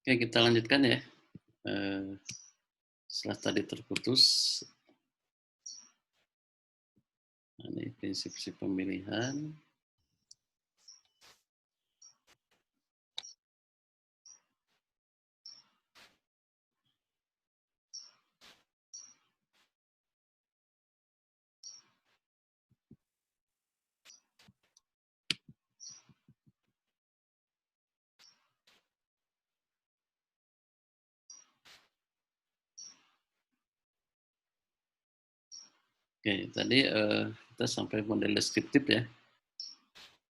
Oke, kita lanjutkan ya. Setelah tadi terputus, ini prinsip-prinsip pemilihan. Oke, tadi kita sampai model deskriptif ya.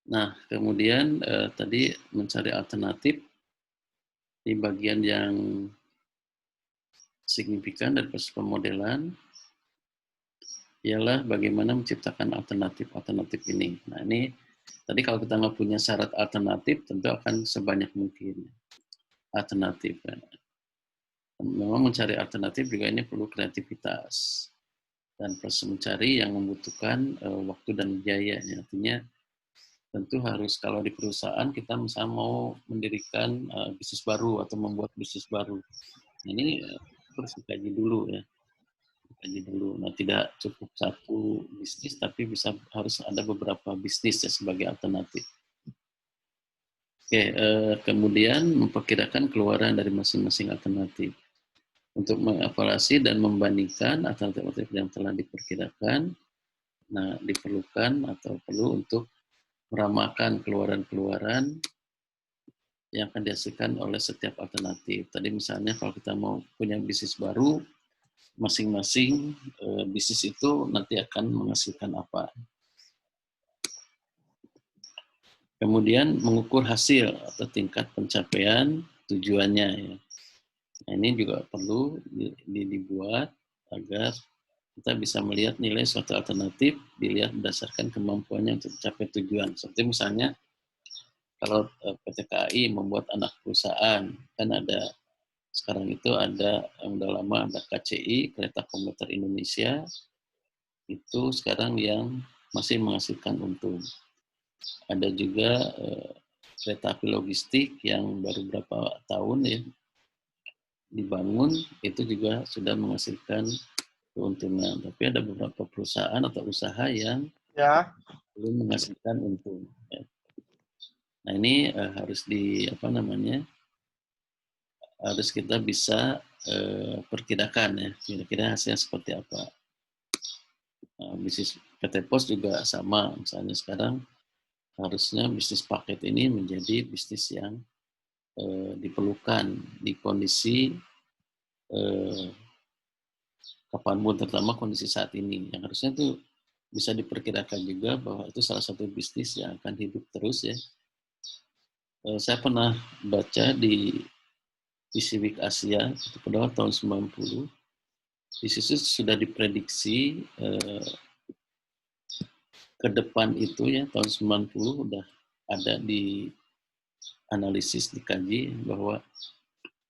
Nah, kemudian tadi mencari alternatif di bagian yang signifikan dari proses pemodelan ialah bagaimana menciptakan alternatif-alternatif ini. Nah, ini tadi kalau kita nggak punya syarat alternatif, tentu akan sebanyak mungkin alternatif. Memang mencari alternatif juga ini perlu kreativitas dan proses mencari yang membutuhkan waktu dan biaya. Artinya tentu harus kalau di perusahaan kita misalnya mau mendirikan bisnis baru atau membuat bisnis baru. Ini harus dikaji dulu ya. Dikaji dulu. Nah, tidak cukup satu bisnis tapi harus ada beberapa bisnis ya sebagai alternatif. Oke, kemudian memperkirakan keluaran dari masing-masing alternatif. Untuk mengevaluasi dan membandingkan alternatif yang telah diperkirakan, nah diperlukan atau perlu untuk meramalkan keluaran-keluaran yang akan dihasilkan oleh setiap alternatif. Tadi misalnya kalau kita mau punya bisnis baru, masing-masing bisnis itu nanti akan menghasilkan apa. Kemudian mengukur hasil atau tingkat pencapaian tujuannya. Ya. Nah, ini juga perlu dibuat agar kita bisa melihat nilai suatu alternatif dilihat berdasarkan kemampuannya untuk mencapai tujuan. Seperti misalnya kalau PT KAI membuat anak perusahaan, kan ada sekarang itu ada yang udah lama ada KCI, Kereta Komuter Indonesia, itu sekarang yang masih menghasilkan untung. Ada juga kereta api logistik yang baru berapa tahun ya dibangun, itu juga sudah menghasilkan keuntungan. Tapi ada beberapa perusahaan atau usaha yang belum menghasilkan untung. Ya. Nah ini harus harus kita bisa perkirakan ya, kira-kira hasilnya seperti apa. Bisnis PT Pos juga sama, misalnya sekarang harusnya bisnis paket ini menjadi bisnis yang diperlukan di kondisi kapanpun, terutama kondisi saat ini. Yang harusnya itu bisa diperkirakan juga bahwa itu salah satu bisnis yang akan hidup terus ya. Saya pernah baca di Pacific Asia itu pada tahun 90, di situ sudah diprediksi ke depan itu ya tahun 90 udah ada di analisis dikaji bahwa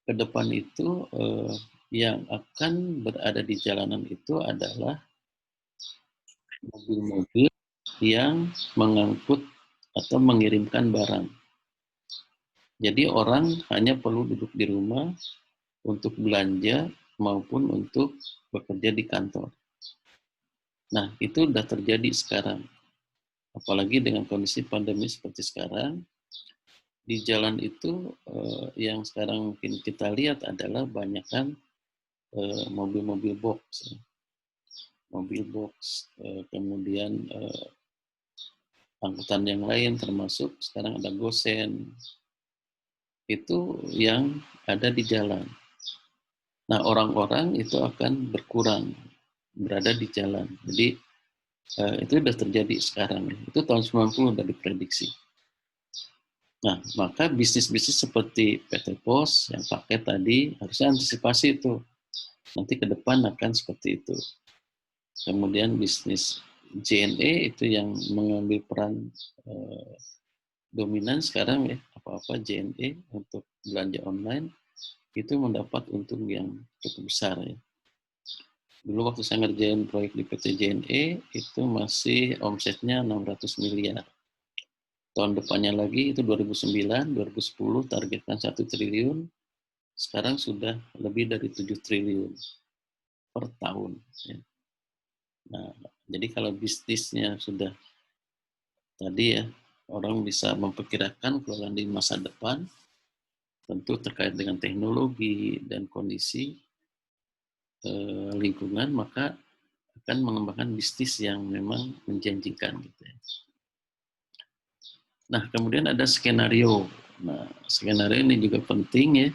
ke depan itu yang akan berada di jalanan itu adalah mobil-mobil yang mengangkut atau mengirimkan barang. Jadi orang hanya perlu duduk di rumah untuk belanja maupun untuk bekerja di kantor. Nah, itu sudah terjadi sekarang. Apalagi dengan kondisi pandemi seperti sekarang, di jalan itu yang sekarang mungkin kita lihat adalah banyakkan mobil-mobil box. Mobil box, kemudian angkutan yang lain termasuk sekarang ada Gosen. Itu yang ada di jalan. Nah, orang-orang itu akan berkurang berada di jalan. Jadi itu sudah terjadi sekarang. Itu tahun 90 sudah diprediksi. Nah, maka bisnis-bisnis seperti PT Pos yang pakai tadi harusnya antisipasi itu. Nanti ke depan akan seperti itu. Kemudian bisnis JNE itu yang mengambil peran dominan sekarang ya, apa-apa JNE untuk belanja online itu mendapat untung yang cukup besar ya. Dulu waktu saya ngerjain proyek di PT JNE itu masih omsetnya 600 miliar. Tahun depannya lagi itu 2009, 2010 targetkan 1 triliun, sekarang sudah lebih dari 7 triliun per tahun. Ya. Nah, jadi kalau bisnisnya sudah tadi ya, orang bisa memperkirakan kalau di masa depan, tentu terkait dengan teknologi dan kondisi lingkungan, maka akan mengembangkan bisnis yang memang menjanjikan gitu ya. Nah, kemudian ada skenario. Nah, skenario ini juga penting ya.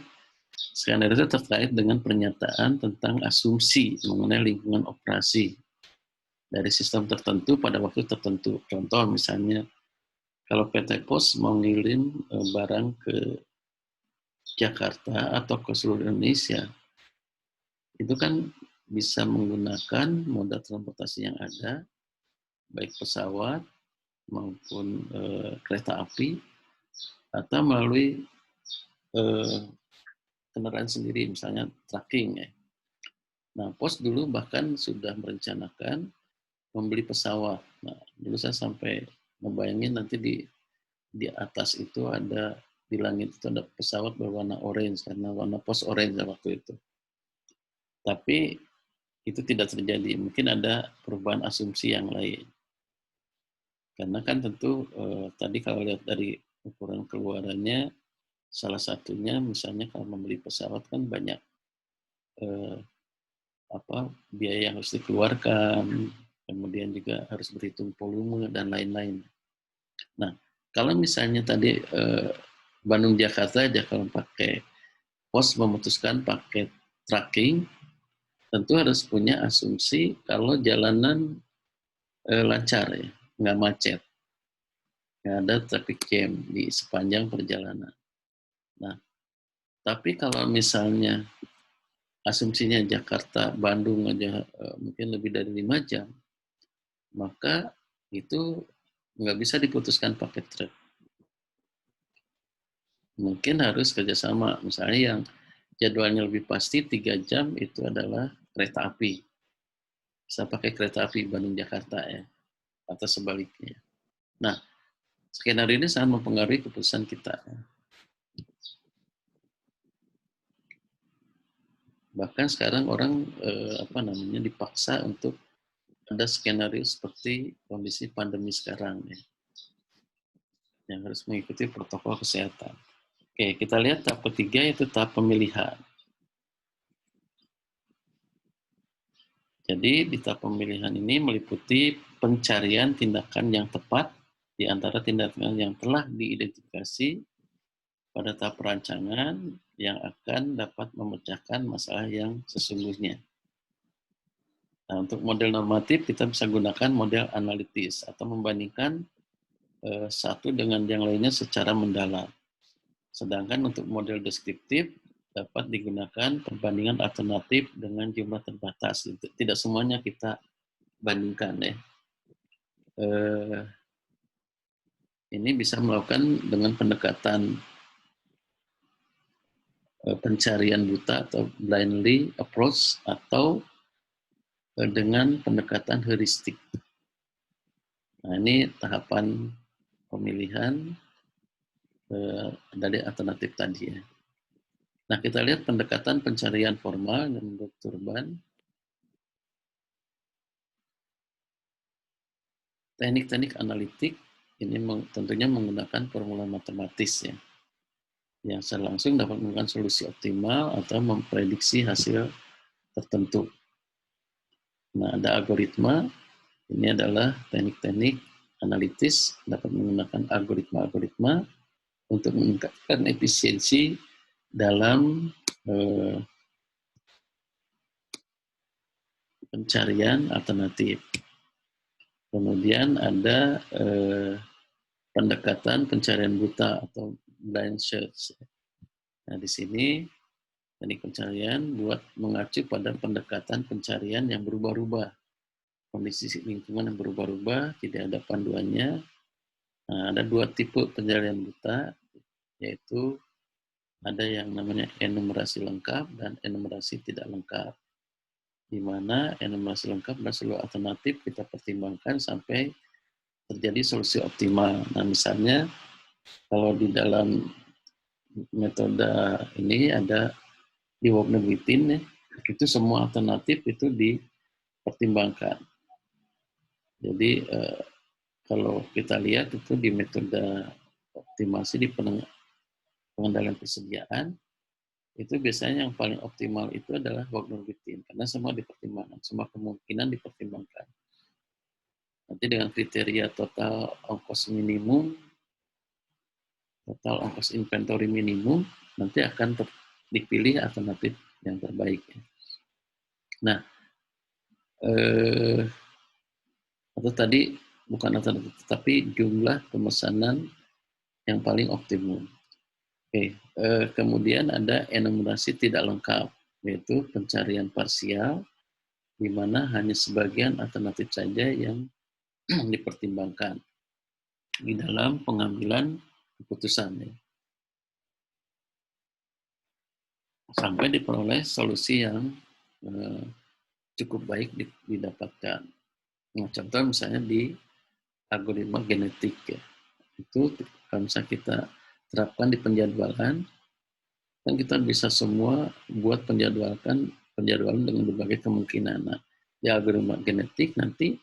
Skenario itu terkait dengan pernyataan tentang asumsi mengenai lingkungan operasi dari sistem tertentu pada waktu tertentu. Contoh misalnya, kalau PT Pos mau ngirim barang ke Jakarta atau ke seluruh Indonesia, itu kan bisa menggunakan moda transportasi yang ada, baik pesawat maupun kereta api, atau melalui kendaraan sendiri, misalnya trucking ya. Nah, Pos dulu bahkan sudah merencanakan membeli pesawat. Nah, dulu saya sampai membayangin nanti di atas itu ada, di langit itu ada pesawat berwarna orange, karena warna Pos orange waktu itu. Tapi itu tidak terjadi. Mungkin ada perubahan asumsi yang lain. Karena kan tentu tadi kalau lihat dari ukuran keluarannya, salah satunya misalnya kalau membeli pesawat kan banyak biaya yang harus dikeluarkan, kemudian juga harus berhitung volume dan lain-lain. Nah, kalau misalnya tadi Bandung Jakarta aja kalau pakai Pos memutuskan pakai trucking, tentu harus punya asumsi kalau jalanan lancar ya, nggak macet, nggak ada traffic jam di sepanjang perjalanan. Nah, tapi kalau misalnya asumsinya Jakarta Bandung aja mungkin lebih dari 5 jam, maka itu nggak bisa diputuskan pakai truk. Mungkin harus kerjasama. Misalnya yang jadwalnya lebih pasti 3 jam itu adalah kereta api. Bisa pakai kereta api Bandung-Jakarta ya, atau sebaliknya. Nah, skenario ini sangat mempengaruhi keputusan kita. Bahkan sekarang orang dipaksa untuk ada skenario seperti kondisi pandemi sekarang ya, yang harus mengikuti protokol kesehatan. Oke, kita lihat tahap ketiga yaitu tahap pemilihan. Jadi di tahap pemilihan ini meliputi pencarian tindakan yang tepat di antara tindakan yang telah diidentifikasi pada tahap perancangan yang akan dapat memecahkan masalah yang sesungguhnya. Nah, untuk model normatif kita bisa gunakan model analitis atau membandingkan satu dengan yang lainnya secara mendalam. Sedangkan untuk model deskriptif dapat digunakan perbandingan alternatif dengan jumlah terbatas. Tidak semuanya kita bandingkan ya. Ini bisa melakukan dengan pendekatan pencarian buta atau blindly approach atau dengan pendekatan heuristik. Nah, ini tahapan pemilihan dari alternatif tadi ya. Nah, kita lihat pendekatan pencarian formal dan menurut Turban. Teknik-teknik analitik ini tentunya menggunakan formula matematis ya, yang secara langsung dapat menemukan solusi optimal atau memprediksi hasil tertentu. Nah, ada algoritma, ini adalah teknik-teknik analitis, dapat menggunakan algoritma-algoritma untuk meningkatkan efisiensi dalam pencarian alternatif. Kemudian ada pendekatan pencarian buta atau blind search. Nah, di sini teknik pencarian buat mengacu pada pendekatan pencarian yang berubah-ubah. Kondisi lingkungan yang berubah-ubah, tidak ada panduannya. Nah, ada dua tipe pencarian buta, yaitu ada yang namanya enumerasi lengkap dan enumerasi tidak lengkap. Di mana enumerasi lengkap dan seluruh alternatif kita pertimbangkan sampai terjadi solusi optimal. Nah, misalnya kalau di dalam metode ini ada di Wagner Wittin ya, itu semua alternatif itu dipertimbangkan. Jadi kalau kita lihat itu di metode optimasi di pengendalian persediaan, itu biasanya yang paling optimal itu adalah Wagner Wittin, karena semua dipertimbangkan, semua kemungkinan dipertimbangkan. Nanti dengan kriteria total ongkos minimum, total ongkos inventory minimum, nanti akan dipilih alternatif yang terbaik. Nah, atau tadi bukan alternatif, tapi jumlah pemesanan yang paling optimum. Oke, kemudian ada enumerasi tidak lengkap, yaitu pencarian parsial, di mana hanya sebagian alternatif saja yang dipertimbangkan di dalam pengambilan keputusan. Ya. Sampai diperoleh solusi yang cukup baik didapatkan. Nah, contoh misalnya di algoritma genetik ya. Itu kalau misalnya kita terapkan di penjadwalan, kan kita bisa semua buat penjadwalan dengan berbagai kemungkinan. Nah, di algoritma genetik nanti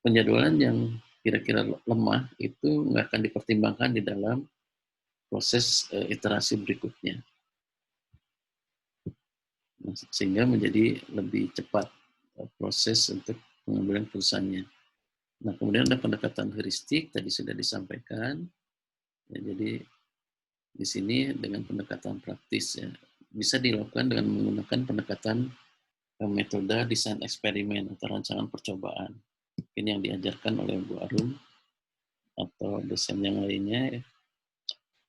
penjadwalan yang kira-kira lemah itu nggak akan dipertimbangkan di dalam proses iterasi berikutnya. Nah, sehingga menjadi lebih cepat proses untuk pengambilan keputusannya. Nah, kemudian ada pendekatan heuristik, tadi sudah disampaikan. Ya, jadi di sini dengan pendekatan praktis ya, bisa dilakukan dengan menggunakan pendekatan metode desain eksperimen atau rancangan percobaan. Ini yang diajarkan oleh Bu Arum atau dosen yang lainnya. Ya.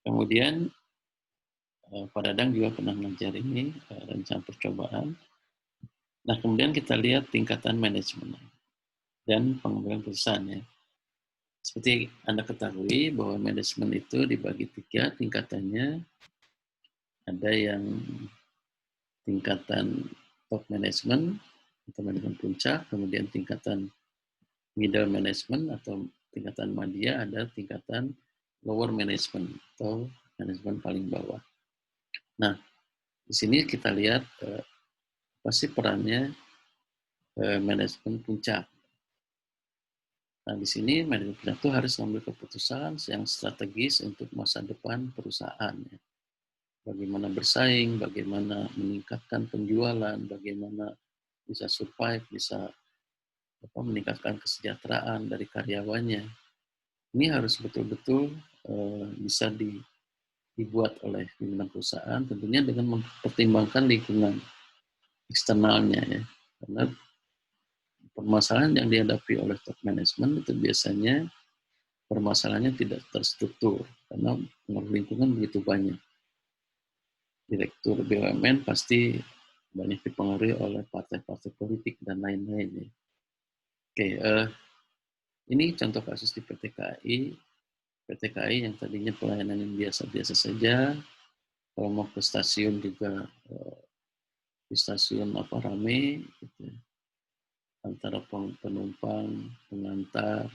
Kemudian Pak Dadang juga pernah mengajar ini rancangan percobaan. Nah, kemudian kita lihat tingkatan manajemen dan pengambilan keputusan ya. Seperti Anda ketahui bahwa manajemen itu dibagi 3 tingkatannya. Ada yang tingkatan top management atau manajemen puncak, kemudian tingkatan middle management atau tingkatan media, ada tingkatan lower management atau manajemen paling bawah. Nah, di sini kita lihat apa sih perannya manajemen puncak. Nah, di sini manajemen puncak itu harus mengambil keputusan yang strategis untuk masa depan perusahaan. Ya. Bagaimana bersaing, bagaimana meningkatkan penjualan, bagaimana bisa survive, bisa meningkatkan kesejahteraan dari karyawannya. Ini harus betul-betul bisa dibuat oleh pimpinan perusahaan, tentunya dengan mempertimbangkan lingkungan eksternalnya ya. Karena permasalahan yang dihadapi oleh top management itu biasanya permasalahannya tidak terstruktur karena pengaruh lingkungan begitu banyak. Direktur BUMN pasti banyak dipengaruhi oleh partai-partai politik dan lain-lain. Oke, ini contoh kasus di PT KAI. PT KAI yang tadinya pelayanan yang biasa-biasa saja, kalau mau ke stasiun juga di stasiun rame, gitu. Antara penumpang, pengantar,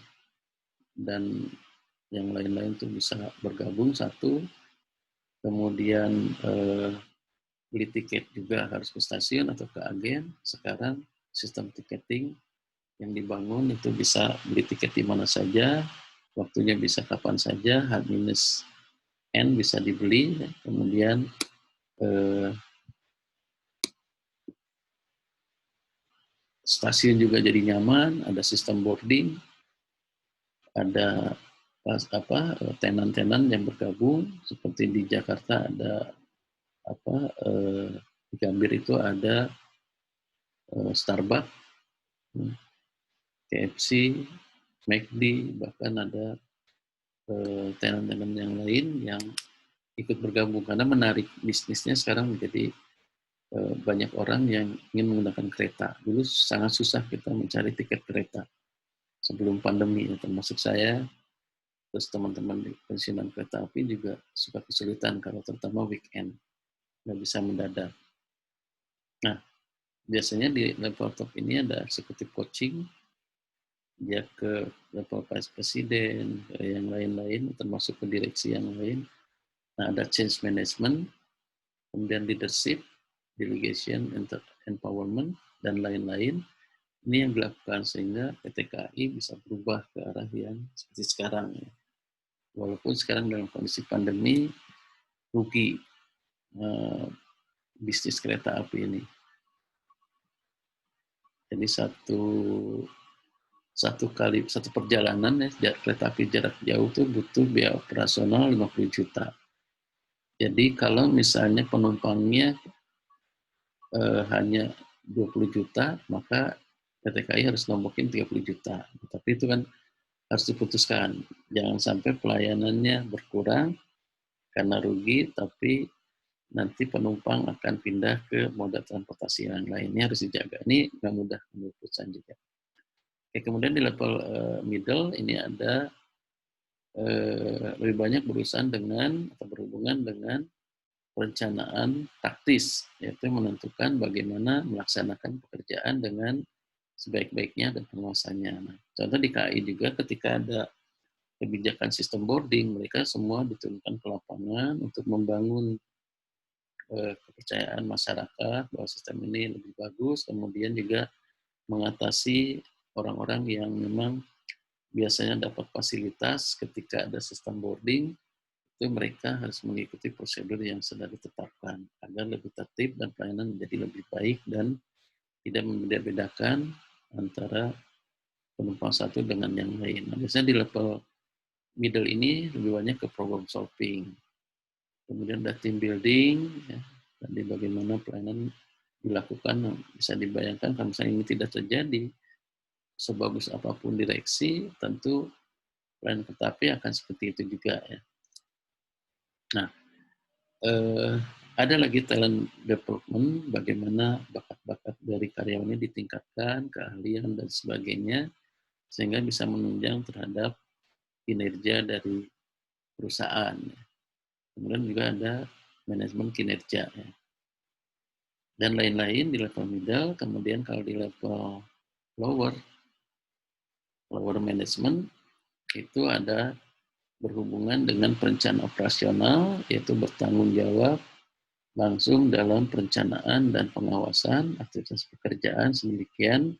dan yang lain-lain itu bisa bergabung satu. Kemudian beli tiket juga harus ke stasiun atau ke agen. Sekarang sistem tiketing yang dibangun itu bisa beli tiket di mana saja, waktunya bisa kapan saja, H-N bisa dibeli, kemudian stasiun juga jadi nyaman, ada sistem boarding, ada tenan-tenan yang bergabung, seperti di Jakarta ada di Gambir itu ada Starbucks, KFC, McD, bahkan ada tenan-tenan yang lain yang ikut bergabung karena menarik bisnisnya sekarang menjadi banyak orang yang ingin menggunakan kereta. Dulu sangat susah kita mencari tiket kereta sebelum pandemi, termasuk saya, terus teman-teman di pensiunan kereta api juga suka kesulitan kalau terutama weekend, nggak bisa mendadak. Nah, biasanya di level top ini ada eksekutif coaching, dia ke level vice presiden, yang lain-lain, termasuk ke direksi yang lain. Nah, ada change management, kemudian leadership, delegation, empowerment, dan lain-lain. Ini yang dilakukan sehingga PT KAI bisa berubah ke arah yang seperti sekarang. Ya. Walaupun sekarang dalam kondisi pandemi, rugi bisnis kereta api ini. Jadi satu perjalanan ya, kereta api jarak jauh itu butuh biaya operasional 50 juta. Jadi kalau misalnya penumpangnya hanya 20 juta, maka PT KAI harus nombokin 30 juta. Tapi itu kan harus diputuskan. Jangan sampai pelayanannya berkurang karena rugi, tapi nanti penumpang akan pindah ke moda transportasi yang lainnya harus dijaga. Ini nggak mudah menurut perusahaan juga. Oke, kemudian di level middle ini ada lebih banyak berurusan dengan atau berhubungan dengan perencanaan taktis, yaitu menentukan bagaimana melaksanakan pekerjaan dengan sebaik-baiknya dan penguasanya. Nah, contoh di KAI juga ketika ada kebijakan sistem boarding, mereka semua diturunkan ke lapangan untuk membangun kepercayaan masyarakat bahwa sistem ini lebih bagus, kemudian juga mengatasi orang-orang yang memang biasanya dapat fasilitas ketika ada sistem boarding, itu mereka harus mengikuti prosedur yang sudah ditetapkan agar lebih tertib dan pelayanan menjadi lebih baik dan tidak membeda-bedakan antara penumpang satu dengan yang lain. Nah, biasanya di level middle ini lebih banyak ke problem solving. Kemudian ada team building, ya, dan bagaimana pelayanan dilakukan. Bisa dibayangkan kalau misalnya ini tidak terjadi, sebagus apapun direksi, tentu pelayanan kereta api akan seperti itu juga. Ya. Nah, ada lagi talent development, bagaimana bakat-bakat dari karyawannya ditingkatkan, keahlian dan sebagainya, sehingga bisa menunjang terhadap kinerja dari perusahaan. Kemudian juga ada manajemen kinerja. Ya. Dan lain-lain di level middle, kemudian kalau di level lower management, itu ada berhubungan dengan perencanaan operasional, yaitu bertanggung jawab langsung dalam perencanaan dan pengawasan aktivitas pekerjaan sedemikian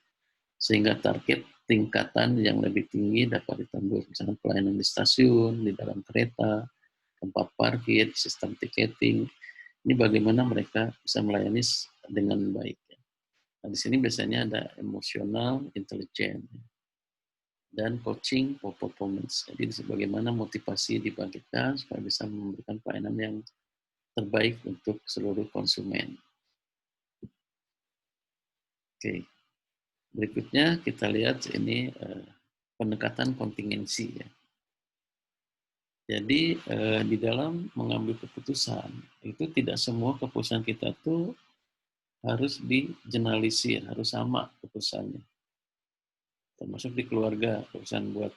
sehingga target tingkatan yang lebih tinggi dapat ditembus, misalnya pelayanan di stasiun, di dalam kereta, tempat parkir, sistem tiketing. Ini bagaimana mereka bisa melayani dengan baik. Nah, di sini biasanya ada emosional, intelijen, dan coaching for performance. Jadi bagaimana motivasi dibangkitkan supaya bisa memberikan pelayanan yang terbaik untuk seluruh konsumen. Oke, berikutnya kita lihat ini pendekatan kontingensi. Ya. Jadi di dalam mengambil keputusan itu tidak semua keputusan kita tuh harus digeneralisir, harus sama keputusannya. Termasuk di keluarga, keputusan buat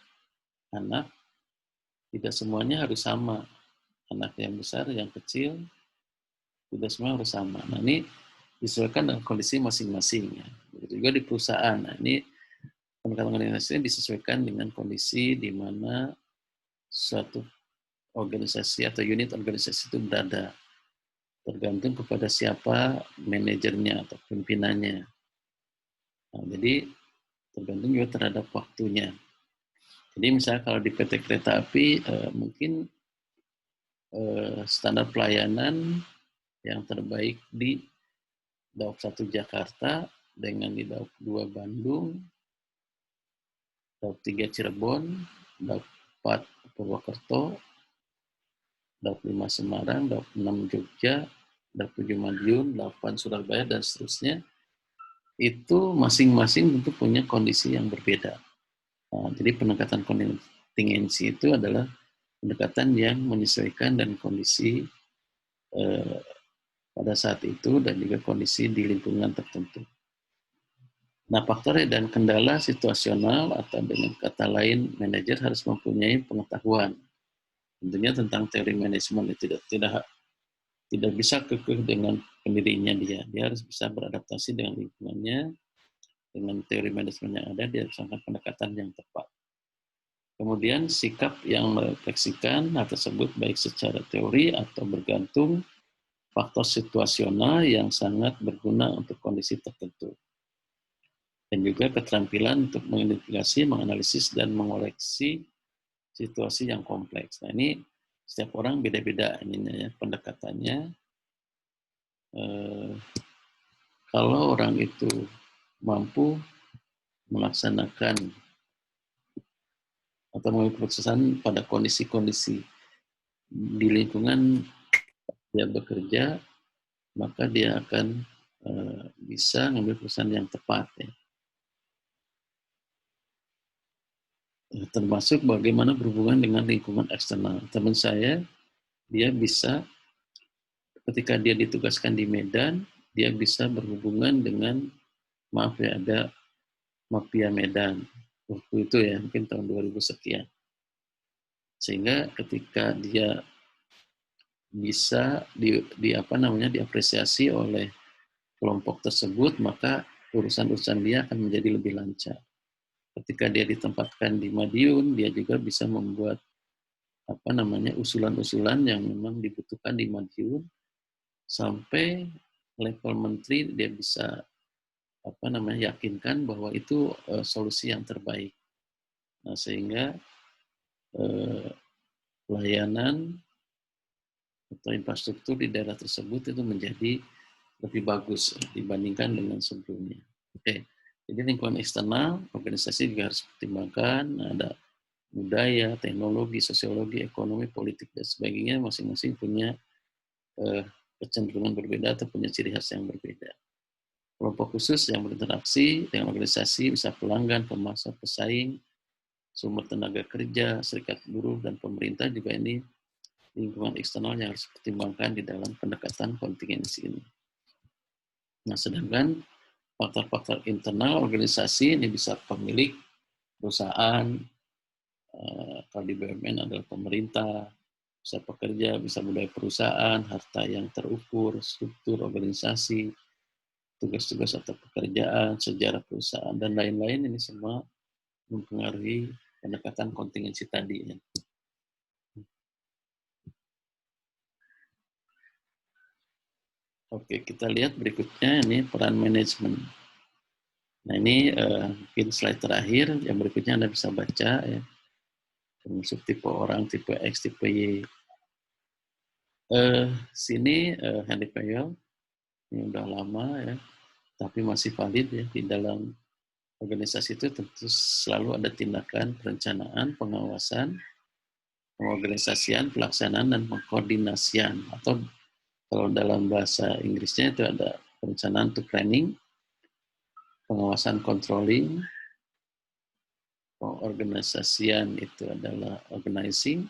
anak tidak semuanya harus sama. Anak yang besar, yang kecil, tidak semua harus sama. Nah ini disesuaikan dengan kondisi masing-masing. Ya. Begitu juga di perusahaan. Nah ini pendekatan organisasi disesuaikan dengan kondisi di mana suatu organisasi atau unit organisasi itu berada. Tergantung kepada siapa manajernya atau pimpinannya. Nah, jadi tergantung juga terhadap waktunya. Jadi misalnya kalau di PT Kereta Api mungkin standar pelayanan yang terbaik di Daup 1 Jakarta dengan di Daup 2 Bandung, Daup 3 Cirebon, Daup 4 Purwokerto, Daup 5 Semarang, Daup 6 Jogja, Daup 7 Madiun, 8 Surabaya, dan seterusnya, itu masing-masing tentu punya kondisi yang berbeda. Nah, jadi pendekatan kontingensi itu adalah pendekatan yang menyesuaikan dan kondisi pada saat itu dan juga kondisi di lingkungan tertentu. Nah, faktor dan kendala situasional atau dengan kata lain, manajer harus mempunyai pengetahuan tentunya tentang teori manajemen. Tidak bisa kekeh dengan pendirinya dia. Dia harus bisa beradaptasi dengan lingkungannya, dengan teori manajemen yang ada, dia harus melakukan pendekatan yang tepat. Kemudian sikap yang merefleksikan hal tersebut baik secara teori atau bergantung faktor situasional yang sangat berguna untuk kondisi tertentu. Dan juga keterampilan untuk mengidentifikasi, menganalisis, dan mengoleksi situasi yang kompleks. Nah, ini setiap orang beda-beda ininya ya, pendekatannya. Kalau orang itu mampu melaksanakan atau mengambil keputusan pada kondisi-kondisi di lingkungan dia bekerja, maka dia akan bisa mengambil keputusan yang tepat. Ya. Termasuk bagaimana berhubungan dengan lingkungan eksternal. Teman saya, dia bisa ketika dia ditugaskan di Medan, dia bisa berhubungan dengan, maaf ya, ada mafia Medan. Waktu itu ya, mungkin tahun 2000 sekian. Sehingga ketika dia bisa diapresiasi oleh kelompok tersebut, maka urusan-urusan dia akan menjadi lebih lancar. Ketika dia ditempatkan di Madiun, dia juga bisa membuat usulan-usulan yang memang dibutuhkan di Madiun sampai level menteri dia bisa yakinkan bahwa itu solusi yang terbaik. Nah, sehingga layanan atau infrastruktur di daerah tersebut itu menjadi lebih bagus dibandingkan dengan sebelumnya. Oke, jadi lingkungan eksternal, organisasi juga harus pertimbangkan, ada budaya, teknologi, sosiologi, ekonomi, politik, dan sebagainya, masing-masing punya kecenderungan berbeda atau punya ciri khas yang berbeda. Kelompok khusus yang berinteraksi dengan organisasi, bisa pelanggan, pemasar, pesaing, sumber tenaga kerja, serikat buruh, dan pemerintah juga ini lingkungan eksternal yang harus dipertimbangkan di dalam pendekatan kontingensi ini. Nah, sedangkan faktor-faktor internal organisasi ini bisa pemilik perusahaan, kalau di BUMN adalah pemerintah, bisa pekerja, bisa budaya perusahaan, harta yang terukur, struktur organisasi, tugas-tugas atau pekerjaan, sejarah perusahaan, dan lain-lain, ini semua mempengaruhi pendekatan kontingensi tadi. Ya. Oke, kita lihat berikutnya ini peran manajemen. Nah, ini mungkin slide terakhir, yang berikutnya Anda bisa baca ya. Termasuk tipe orang, tipe X, tipe Y. Sini Henry Fayol, ini udah lama ya, tapi masih valid ya. Di dalam organisasi itu tentu selalu ada tindakan perencanaan, pengawasan, pengorganisasian, pelaksanaan, dan pengkoordinasian. Atau kalau dalam bahasa Inggrisnya itu ada perencanaan to planning, pengawasan controlling, pengorganisasian itu adalah organizing,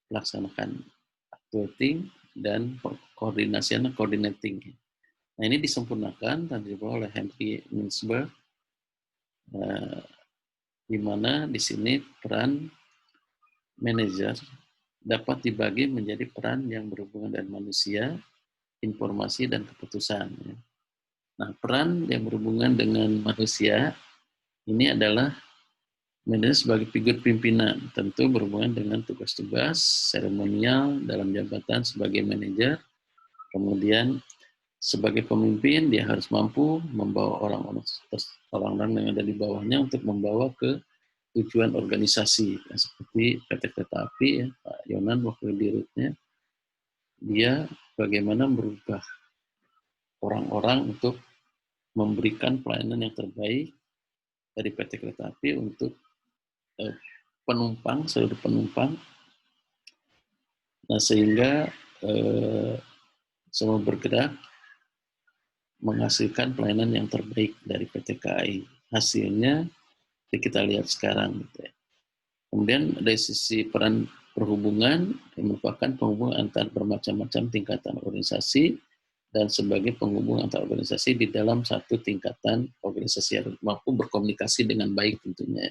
melaksanakan actuating, dan koordinasian coordinating. Nah, ini disempurnakan tadi oleh Henry Mintzberg, di mana di sini peran manajer dapat dibagi menjadi peran yang berhubungan dengan manusia, informasi, dan keputusan. Nah, peran yang berhubungan dengan manusia ini adalah manajer sebagai figur pimpinan, tentu berhubungan dengan tugas-tugas seremonial dalam jabatan sebagai manajer. Kemudian sebagai pemimpin dia harus mampu membawa orang-orang yang ada di bawahnya untuk membawa ke tujuan organisasi. Seperti PT Kereta Api, ya, Pak Yonan wakil dirutnya, dia bagaimana merubah orang-orang untuk memberikan pelayanan yang terbaik dari PT Kereta Api untuk penumpang, seluruh penumpang. Nah, sehingga semua bergerak menghasilkan pelayanan yang terbaik dari PT KAI. Hasilnya kita lihat sekarang. Gitu ya. Kemudian dari sisi peran perhubungan, yang merupakan penghubung antar bermacam-macam tingkatan organisasi dan sebagai penghubung antar organisasi di dalam satu tingkatan organisasi yang mampu berkomunikasi dengan baik tentunya.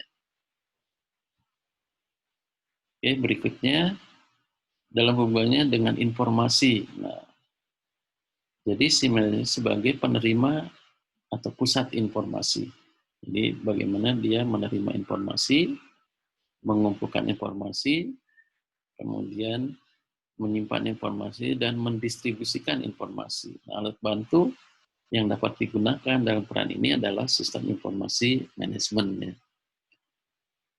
Oke, berikutnya dalam hubungannya dengan informasi. Nah, jadi sebagai penerima atau pusat informasi. Jadi bagaimana dia menerima informasi, mengumpulkan informasi, kemudian menyimpan informasi, dan mendistribusikan informasi. Nah, alat bantu yang dapat digunakan dalam peran ini adalah sistem informasi manajemen. Ya.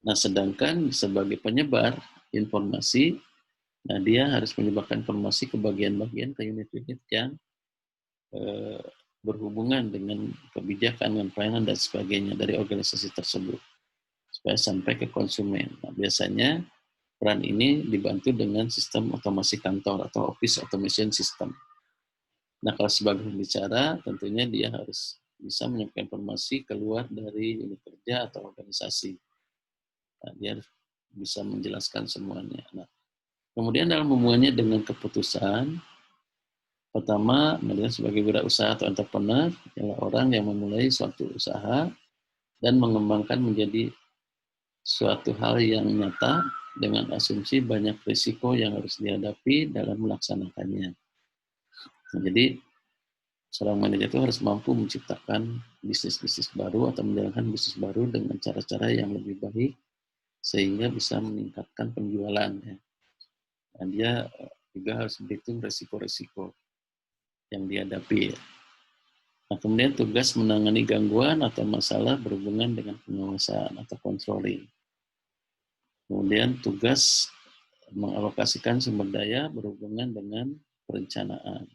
Nah, sedangkan sebagai penyebar informasi, nah dia harus menyebarkan informasi ke bagian-bagian, ke unit-unit yang berhubungan dengan kebijakan, dengan pelayanan, dan sebagainya dari organisasi tersebut, supaya sampai ke konsumen. Nah, biasanya peran ini dibantu dengan sistem otomasi kantor atau office automation system. Nah, kalau sebagai pembicara, tentunya dia harus bisa menyampaikan informasi keluar dari unit kerja atau organisasi. Nah, dia harus bisa menjelaskan semuanya. Nah, kemudian dalam hubungannya dengan keputusan, pertama, dia sebagai wirausaha atau entrepreneur adalah orang yang memulai suatu usaha dan mengembangkan menjadi suatu hal yang nyata dengan asumsi banyak risiko yang harus dihadapi dalam melaksanakannya. Nah, jadi seorang manajer itu harus mampu menciptakan bisnis-bisnis baru atau menjalankan bisnis baru dengan cara-cara yang lebih baik sehingga bisa meningkatkan penjualan. Ya. Dan dia juga harus berhitung risiko-risiko yang dihadapi. Ya. Nah, kemudian tugas menangani gangguan atau masalah berhubungan dengan pengawasan atau controlling. Kemudian tugas mengalokasikan sumber daya berhubungan dengan perencanaan.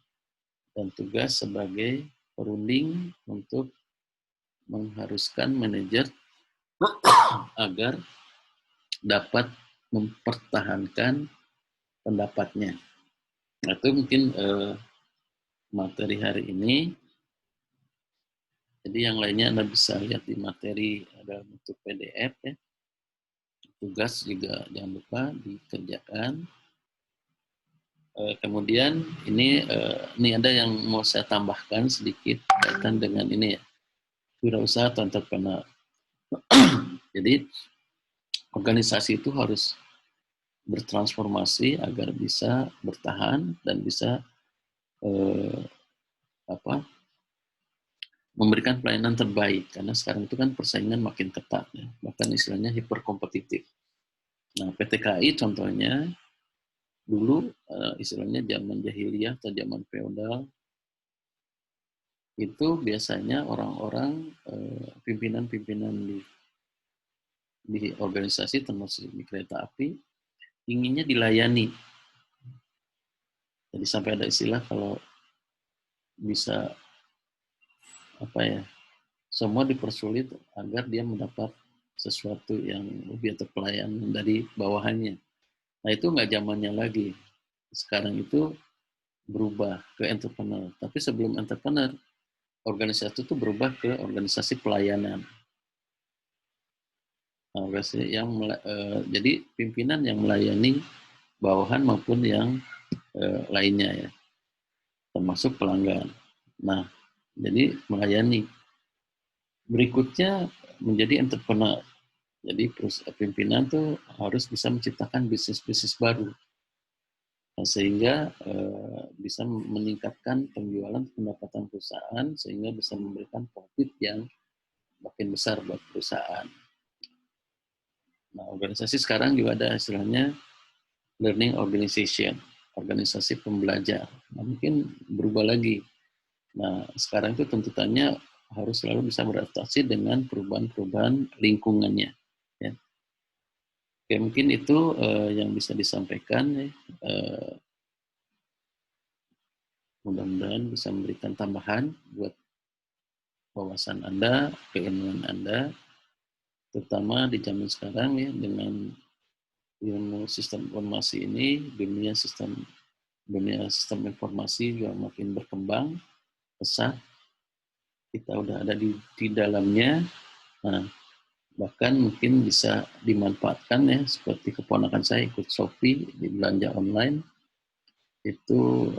Dan tugas sebagai perunding untuk mengharuskan manajer agar dapat mempertahankan pendapatnya. Nah, itu mungkin materi hari ini. Jadi yang lainnya Anda bisa lihat di materi dalam bentuk PDF ya. Tugas juga jangan lupa dikerjakan. Kemudian ini ada yang mau saya tambahkan sedikit kaitan dengan ini ya, wirausaha atau entrepreneur. Jadi organisasi itu harus bertransformasi agar bisa bertahan dan bisa memberikan pelayanan terbaik, karena sekarang itu kan persaingan makin ketat ya, bahkan istilahnya hiperkompetitif. Nah, PT KAI contohnya dulu istilahnya zaman jahiliyah atau zaman feodal, itu biasanya orang-orang pimpinan-pimpinan di organisasi termasuk di kereta api inginnya dilayani. Jadi sampai ada istilah kalau bisa semua dipersulit agar dia mendapat sesuatu yang lebih atau pelayanan dari bawahannya. Nah, itu nggak zamannya lagi. Sekarang itu berubah ke entrepreneur. Tapi sebelum entrepreneur, organisasi itu berubah ke organisasi pelayanan. Nah, organisasi yang jadi pimpinan yang melayani bawahan maupun yang lainnya ya, termasuk pelanggan. Nah, jadi melayani. Berikutnya menjadi entrepreneur. Jadi pimpinan tuh harus bisa menciptakan bisnis-bisnis baru. Nah, sehingga bisa meningkatkan penjualan pendapatan perusahaan sehingga bisa memberikan profit yang makin besar buat perusahaan. Nah, organisasi sekarang juga ada istilahnya learning organization, organisasi pembelajar. Nah, mungkin berubah lagi. Nah, sekarang itu tuntutannya harus selalu bisa beradaptasi dengan perubahan-perubahan lingkungannya. Ya. Oke, mungkin itu yang bisa disampaikan. Ya. Mudah-mudahan bisa memberikan tambahan buat wawasan Anda, keilmuan Anda, terutama di zaman sekarang ya, dengan ilmu sistem informasi ini, dunia sistem informasi juga makin berkembang pesat. Kita udah ada di dalamnya. Nah, bahkan mungkin bisa dimanfaatkan ya, seperti keponakan saya ikut Shopee di belanja online, itu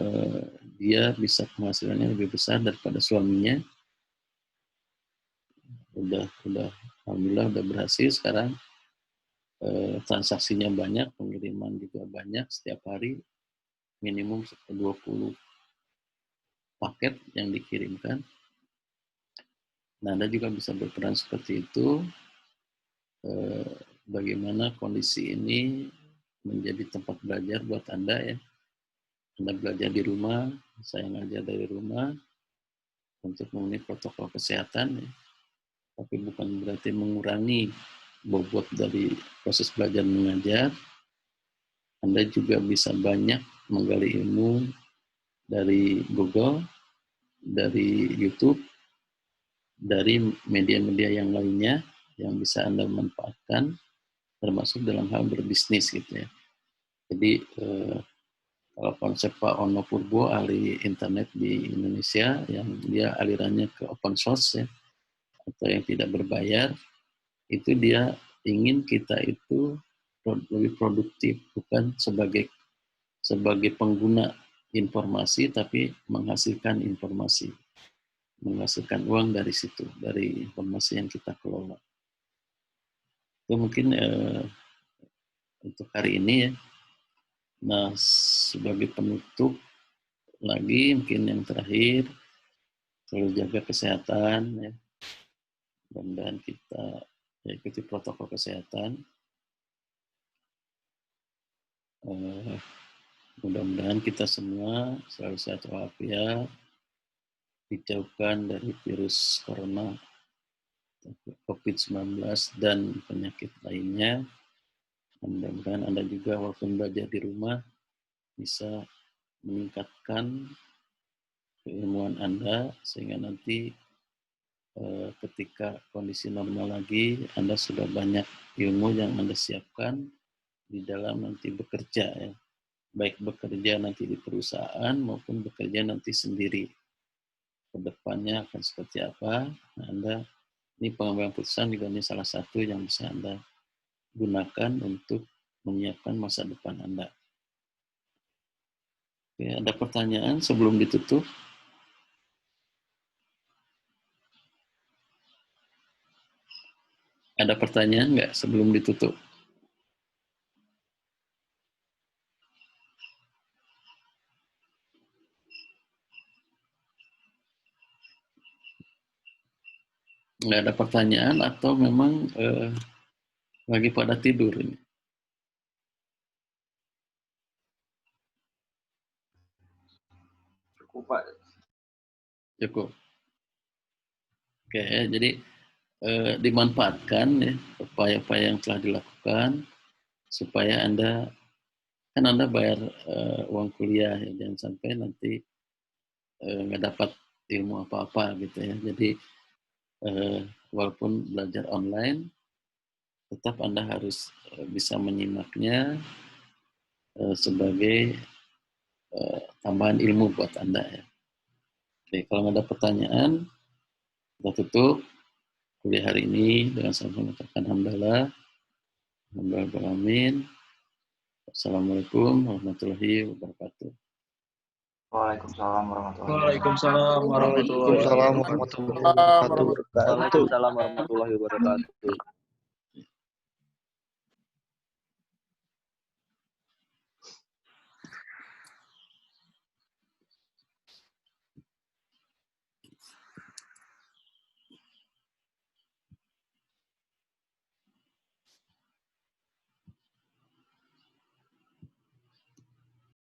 dia bisa penghasilannya lebih besar daripada suaminya. Udah alhamdulillah udah berhasil sekarang. Transaksinya banyak, pengiriman juga banyak setiap hari, minimum 20 paket yang dikirimkan. Nah, Anda juga bisa berperan seperti itu. Bagaimana kondisi ini menjadi tempat belajar buat Anda ya. Anda belajar di rumah, saya ngajar dari rumah untuk memenuhi protokol kesehatan, ya. Tapi bukan berarti mengurangi bobot dari proses belajar mengajar. Anda juga bisa banyak menggali ilmu dari Google, dari YouTube, dari media-media yang lainnya yang bisa Anda manfaatkan, termasuk dalam hal berbisnis gitu ya. Jadi kalau konsep Pak Ono Purbo, ahli internet di Indonesia, yang dia alirannya ke open source ya, atau yang tidak berbayar, itu dia ingin kita itu lebih produktif, bukan sebagai pengguna informasi, tapi menghasilkan informasi, menghasilkan uang dari situ, dari informasi yang kita kelola. Itu mungkin untuk hari ini ya. Nah, sebagai penutup lagi, mungkin yang terakhir, selalu jaga kesehatan ya. Mudah-mudahan kita ikuti protokol kesehatan. Mudah-mudahan kita semua selalu sehat walafiat, dijauhkan dari virus corona, COVID-19 dan penyakit lainnya. Mudah-mudahan Anda juga walaupun belajar di rumah bisa meningkatkan keilmuan Anda sehingga nanti ketika kondisi normal lagi Anda sudah banyak ilmu yang Anda siapkan di dalam nanti bekerja ya. Baik bekerja nanti di perusahaan maupun bekerja nanti sendiri. Kedepannya akan seperti apa? Nah, Anda ini pengambilan putusan juga ini salah satu yang bisa Anda gunakan untuk menyiapkan masa depan Anda. Oke, ada pertanyaan sebelum ditutup? Ada pertanyaan nggak sebelum ditutup? Nggak ada pertanyaan atau memang lagi pada tidur ini? Cukup, Pak. Cukup. Oke, jadi dimanfaatkan ya upaya-upaya yang telah dilakukan supaya Anda kan Anda bayar uang kuliah ya, jangan sampai nanti nggak dapat ilmu apa-apa gitu ya. Jadi walaupun belajar online, tetap Anda harus bisa menyimaknya sebagai tambahan ilmu buat Anda ya. Oke, kalau nggak ada pertanyaan, kita tutup kuliah hari ini dengan sama mengucapkan alhamdulillah. Alhamdulillah. Assalamualaikum warahmatullahi wabarakatuh. Waalaikumsalam warahmatullahi wabarakatuh. Waalaikumsalam warahmatullahi Waalaikumsalam wabarakatuh. warahmatullahi wabarakatuh. Waalaikumsalam warahmatullahi wabarakatuh.